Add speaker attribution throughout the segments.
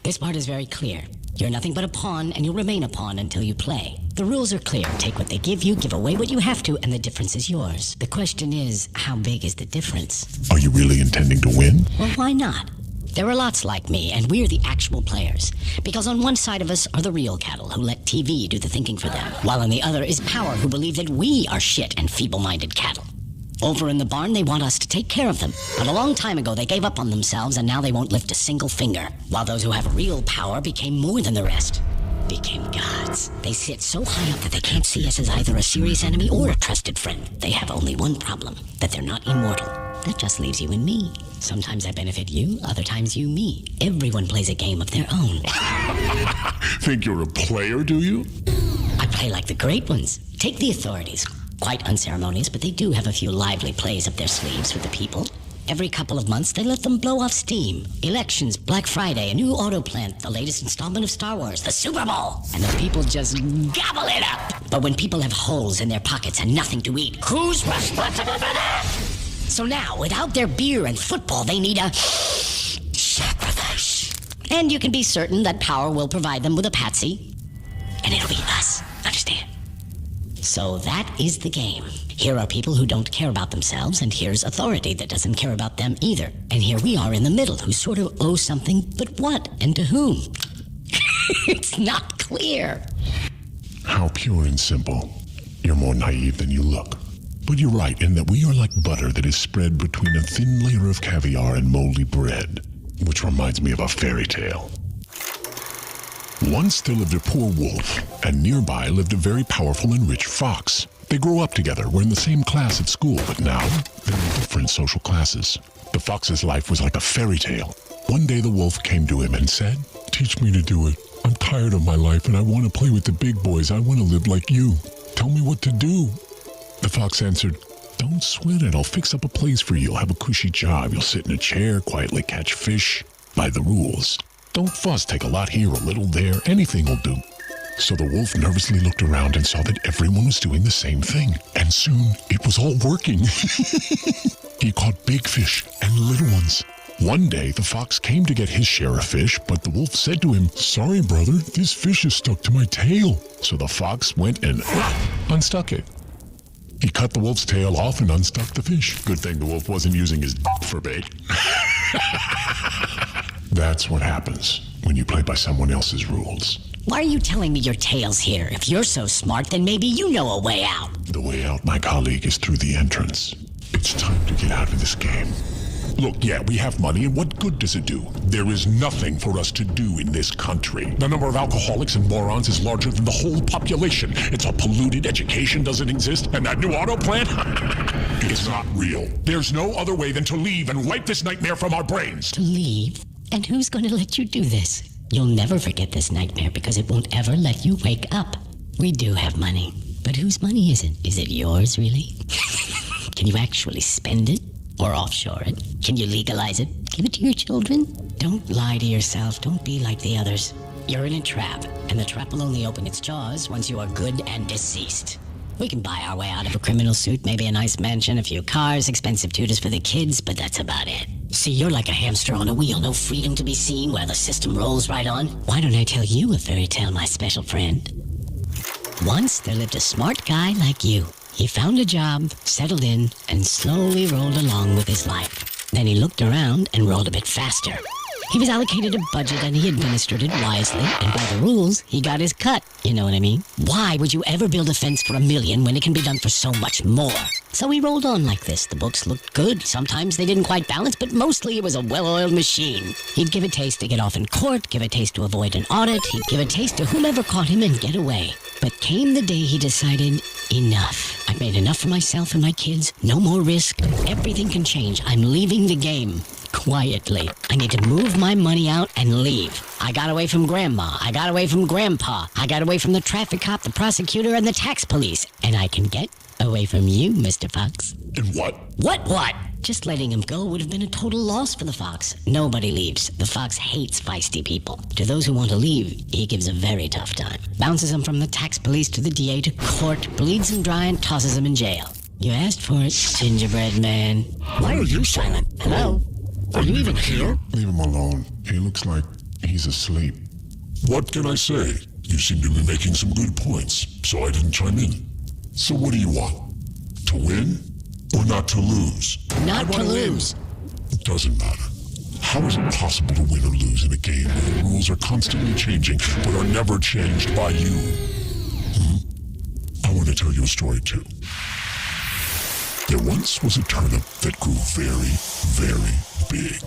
Speaker 1: This part is very clear. You're nothing but a pawn, and you'll remain a pawn until you play. The rules are clear. Take what they give you, give away what you have to, and the difference is yours. The question is, how big is the difference?
Speaker 2: Are you really intending to win?
Speaker 1: Well, why not? There are lots like me, and we're the actual players. Because on one side of us are the real cattle, who let TV do the thinking for them, while on the other is power, who believe that we are shit and feeble-minded cattle. Over in the barn, they want us to take care of them. But a long time ago, they gave up on themselves, and now they won't lift a single finger. While those who have real power became more than the rest. Became gods. They sit so high up that they can't see us as either a serious enemy or a trusted friend. They have only one problem, that they're not immortal. That just leaves you and me. Sometimes I benefit you, other times you me. Everyone plays a game of their own.
Speaker 2: Think you're a player, do you?
Speaker 1: I play like the great ones. Take the authorities. Quite unceremonious, but they do have a few lively plays up their sleeves with the people. Every couple of months, they let them blow off steam. Elections, Black Friday, a new auto plant, the latest installment of Star Wars, the Super Bowl. And the people just gobble it up. But when people have holes in their pockets and nothing to eat, who's responsible for that? So now, without their beer and football, they need a sacrifice. And you can be certain that power will provide them with a patsy. And it'll be us. Understand? So that is the game. Here are people who don't care about themselves, and here's authority that doesn't care about them either. And here we are in the middle, who sort of owe something, but what and to whom? It's not clear.
Speaker 2: How pure and simple. You're more naive than you look. But you're right in that we are like butter that is spread between a thin layer of caviar and moldy bread, which reminds me of a fairy tale. Once there lived a poor wolf, and nearby lived a very powerful and rich fox. They grew up together, were in the same class at school, but now they're in different social classes. The fox's life was like a fairy tale. One day the wolf came to him and said, "Teach me to do it. I'm tired of my life and I want to play with the big boys. I want to live like you. Tell me what to do." The fox answered, "Don't sweat it. I'll fix up a place for you. You'll have a cushy job. You'll sit in a chair, quietly catch fish. By the rules. Don't fuss. Take a lot here, a little there. Anything will do." So the wolf nervously looked around and saw that everyone was doing the same thing. And soon, it was all working. He caught big fish and little ones. One day, the fox came to get his share of fish, but the wolf said to him, "Sorry, brother, this fish is stuck to my tail." So the fox went and unstuck it. He cut the wolf's tail off and unstuck the fish. Good thing the wolf wasn't using his for bait. That's what happens when you play by someone else's rules.
Speaker 1: Why are you telling me your tale's here? If you're so smart, then maybe you know a way out.
Speaker 2: The way out, my colleague, is through the entrance. It's time to get out of this game. Look, yeah, we have money, and what good does it do? There is nothing for us to do in this country. The number of alcoholics and morons is larger than the whole population. It's all polluted, education doesn't exist, and that new auto plant? It's not real. There's no other way than to leave and wipe this nightmare from our brains.
Speaker 1: To leave? And who's going to let you do this? You'll never forget this nightmare because it won't ever let you wake up. We do have money, but whose money is it? Is it yours, really? Can you actually spend it? Or offshore it? Can you legalize it? Give it to your children? Don't lie to yourself. Don't be like the others. You're in a trap, and the trap will only open its jaws once you are good and deceased. We can buy our way out of a criminal suit, maybe a nice mansion, a few cars, expensive tutors for the kids, but that's about it. See, you're like a hamster on a wheel, no freedom to be seen while the system rolls right on. Why don't I tell you a fairy tale, my special friend? Once there lived a smart guy like you. He found a job, settled in, and slowly rolled along with his life. Then he looked around and rolled a bit faster. He was allocated a budget and he administered it wisely, and by the rules, he got his cut. You know what I mean? Why would you ever build a fence for $1 million when it can be done for so much more? So he rolled on like this. The books looked good. Sometimes they didn't quite balance, but mostly it was a well-oiled machine. He'd give a taste to get off in court, give a taste to avoid an audit, he'd give a taste to whomever caught him and get away. But came the day he decided, enough. I've made enough for myself and my kids. No more risk. Everything can change. I'm leaving the game. Quietly. I need to move my money out and leave. I got away from Grandma. I got away from Grandpa. I got away from the traffic cop, the prosecutor, and the tax police. And I can get away from you, Mr. Fox.
Speaker 2: And what?
Speaker 1: What? Just letting him go would have been a total loss for the fox. Nobody leaves. The fox hates feisty people. To those who want to leave, he gives a very tough time. Bounces them from the tax police to the DA to court, bleeds them dry and tosses them in jail. You asked for it, gingerbread man. Why are you silent? Hello? Are you even here?
Speaker 2: Leave him alone. He looks like He's asleep. What can I say? You seem to be making some good points, so I didn't chime in. So what do you want? To win? Or not to lose?
Speaker 1: Not to lose.
Speaker 2: It doesn't matter. How is it possible to win or lose in a game where the rules are constantly changing, but are never changed by you? I want to tell you a story too. There once was a turnip that grew very, very big.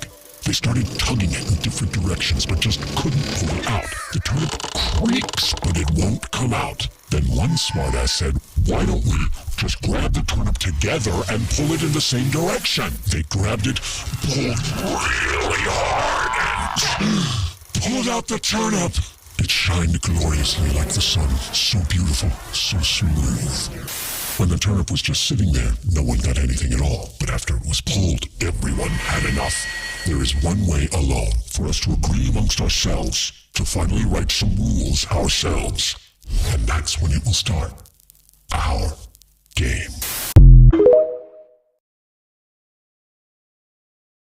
Speaker 2: They started tugging it in different directions, but just couldn't pull it out. The turnip creaks, but it won't come out. Then one smartass said, why don't we just grab the turnip together and pull it in the same direction? They grabbed it, pulled really hard, and pulled out the turnip. It shined gloriously like the sun, so beautiful, so smooth. When the turnip was just sitting there, no one got anything at all. But after it was pulled, everyone had enough. There is one way alone for us to agree amongst ourselves, to finally write some rules ourselves. And that's when it will start. Our game.